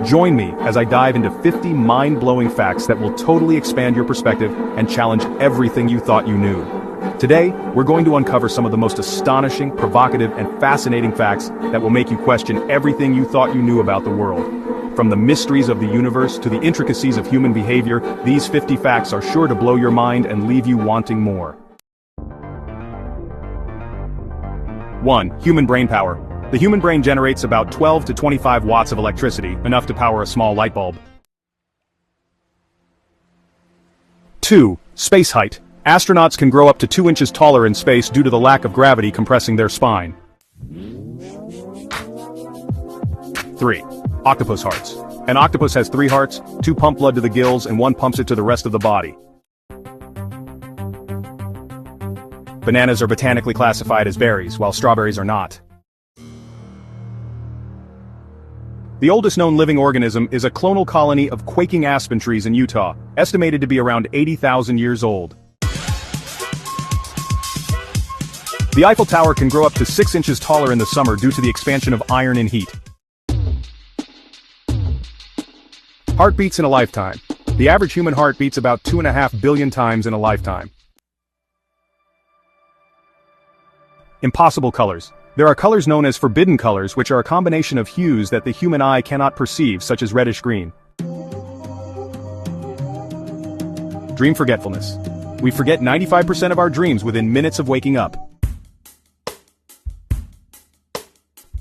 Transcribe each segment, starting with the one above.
Join me as I dive into 50 mind-blowing facts that will totally expand your perspective and challenge everything you thought you knew. Today, we're going to uncover some of the most astonishing, provocative, and fascinating facts that will make you question everything you thought you knew about the world. From the mysteries of the universe to the intricacies of human behavior, these 50 facts are sure to blow your mind and leave you wanting more. 1. Human brain power. The human brain generates about 12 to 25 watts of electricity, enough to power a small light bulb. 2. Space height. Astronauts can grow up to 2 inches taller in space due to the lack of gravity compressing their spine. 3. Octopus hearts. An octopus has 3 hearts, 2 pump blood to the gills and 1 pumps it to the rest of the body. Bananas are botanically classified as berries, while strawberries are not. The oldest known living organism is a clonal colony of quaking aspen trees in Utah, estimated to be around 80,000 years old. The Eiffel Tower can grow up to 6 inches taller in the summer due to the expansion of iron in heat. Heartbeats in a lifetime. The average human heart beats about 2.5 billion times in a lifetime. Impossible colors. There are colors known as forbidden colors, which are a combination of hues that the human eye cannot perceive, such as reddish-green. Dream forgetfulness. We forget 95% of our dreams within minutes of waking up.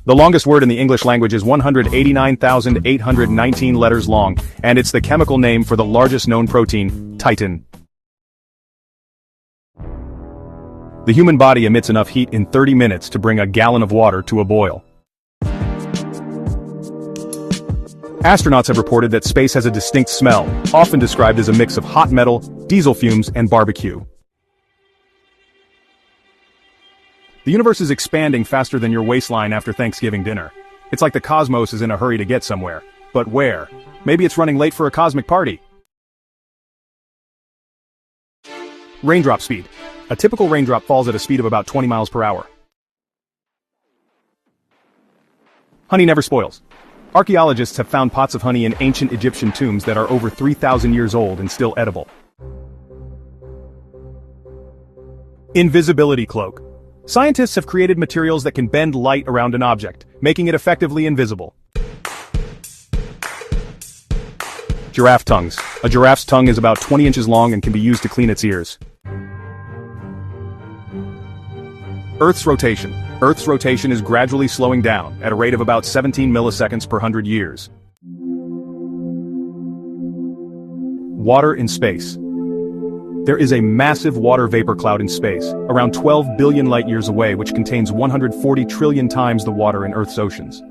The longest word in the English language is 189,819 letters long, and it's the chemical name for the largest known protein, titin. The human body emits enough heat in 30 minutes to bring a gallon of water to a boil. Astronauts have reported that space has a distinct smell, often described as a mix of hot metal, diesel fumes, and barbecue. The universe is expanding faster than your waistline after Thanksgiving dinner. It's like the cosmos is in a hurry to get somewhere. But where? Maybe it's running late for a cosmic party. Raindrop speed. A typical raindrop falls at a speed of about 20 miles per hour. Honey never spoils. Archaeologists have found pots of honey in ancient Egyptian tombs that are over 3,000 years old and still edible. Invisibility cloak. Scientists have created materials that can bend light around an object, making it effectively invisible. Giraffe tongues. A giraffe's tongue is about 20 inches long and can be used to clean its ears. Earth's rotation. Earth's rotation is gradually slowing down, at a rate of about 17 milliseconds per 100 years. Water in space. There is a massive water vapor cloud in space, around 12 billion light-years away, which contains 140 trillion times the water in Earth's oceans.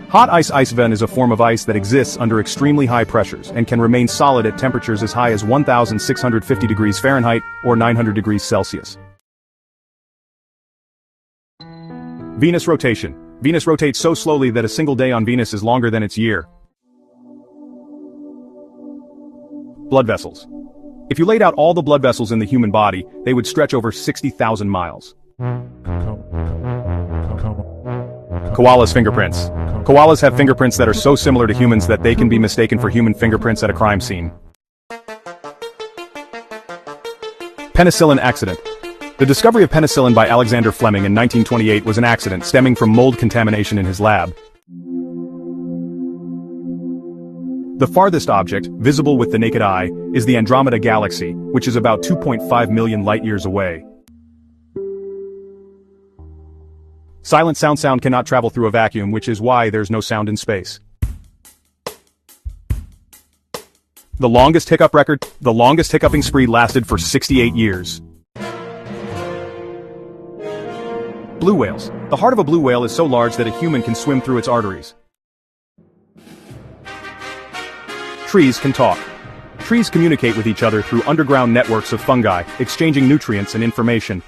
Hot ice vent is a form of ice that exists under extremely high pressures and can remain solid at temperatures as high as 1,650 degrees Fahrenheit or 900 degrees Celsius. Venus rotation. Venus rotates so slowly that a single day on Venus is longer than its year. Blood vessels. If you laid out all the blood vessels in the human body, they would stretch over 60,000 miles. Koalas' fingerprints. Koalas have fingerprints that are so similar to humans that they can be mistaken for human fingerprints at a crime scene. Penicillin accident. The discovery of penicillin by Alexander Fleming in 1928 was an accident stemming from mold contamination in his lab. The farthest object, visible with the naked eye, is the Andromeda Galaxy, which is about 2.5 million light-years away. Silent sound cannot travel through a vacuum, which is why there's no sound in space. The longest hiccup record. The longest hiccuping spree lasted for 68 years. Blue whales. The heart of a blue whale is so large that a human can swim through its arteries. Trees can talk. Trees communicate with each other through underground networks of fungi, exchanging nutrients and information.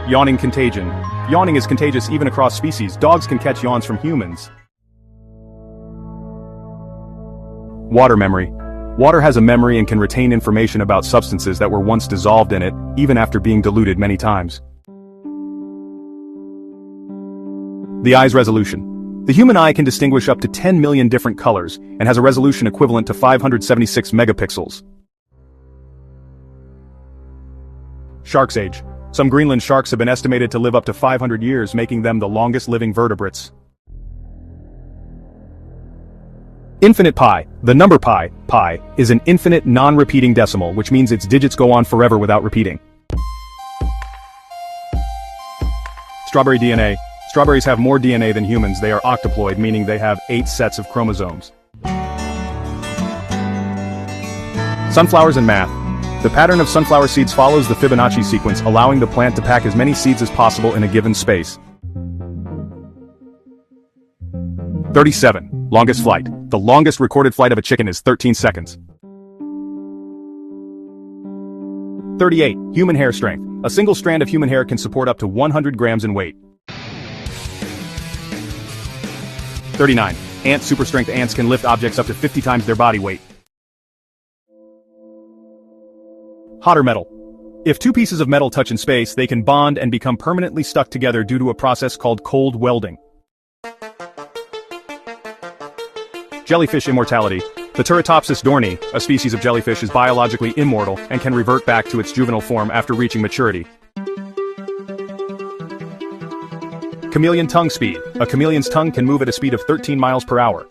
Yawning contagion. Yawning is contagious even across species. Dogs can catch yawns from humans. Water memory. Water has a memory and can retain information about substances that were once dissolved in it, even after being diluted many times. The eye's resolution. The human eye can distinguish up to 10 million different colors and has a resolution equivalent to 576 megapixels. Shark's age. Some Greenland sharks have been estimated to live up to 500 years, making them the longest living vertebrates. Infinite pi. The number pi is an infinite non-repeating decimal, which means its digits go on forever without repeating. Strawberry DNA. Strawberries have more DNA than humans. They are octoploid, meaning they have 8 sets of chromosomes. Sunflowers and math. The pattern of sunflower seeds follows the Fibonacci sequence, allowing the plant to pack as many seeds as possible in a given space. 37. Longest flight. The longest recorded flight of a chicken is 13 seconds. 38. Human hair strength. A single strand of human hair can support up to 100 grams in weight. 39. Ants. Super strength ants can lift objects up to 50 times their body weight. Hot or metal. If two pieces of metal touch in space, they can bond and become permanently stuck together due to a process called cold welding. Jellyfish immortality. The Turritopsis dohrnii, a species of jellyfish, is biologically immortal and can revert back to its juvenile form after reaching maturity. Chameleon tongue speed. A chameleon's tongue can move at a speed of 13 miles per hour.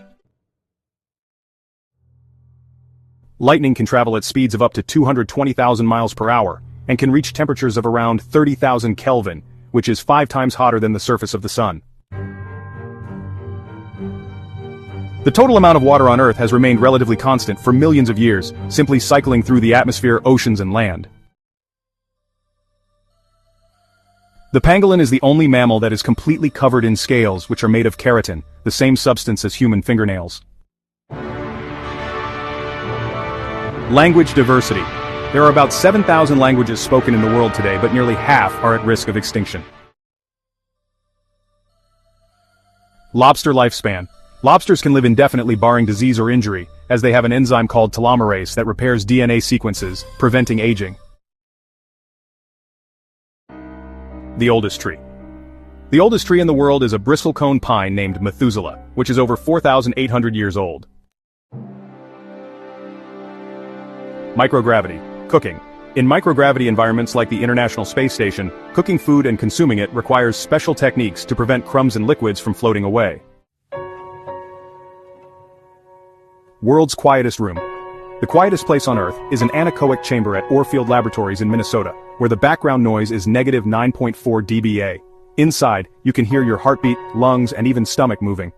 Lightning can travel at speeds of up to 220,000 miles per hour, and can reach temperatures of around 30,000 Kelvin, which is 5 times hotter than the surface of the sun. The total amount of water on Earth has remained relatively constant for millions of years, simply cycling through the atmosphere, oceans, and land. The pangolin is the only mammal that is completely covered in scales, which are made of keratin, the same substance as human fingernails. Language diversity. There are about 7,000 languages spoken in the world today, but nearly half are at risk of extinction. Lobster lifespan. Lobsters can live indefinitely barring disease or injury, as they have an enzyme called telomerase that repairs DNA sequences, preventing aging. The oldest tree. The oldest tree in the world is a bristlecone pine named Methuselah, which is over 4,800 years old. Microgravity. Cooking. In microgravity environments like the International Space Station, cooking food and consuming it requires special techniques to prevent crumbs and liquids from floating away. World's quietest room. The quietest place on Earth is an anechoic chamber at Orfield Laboratories in Minnesota, where the background noise is -9.4 dBA. Inside, you can hear your heartbeat, lungs, and even stomach moving.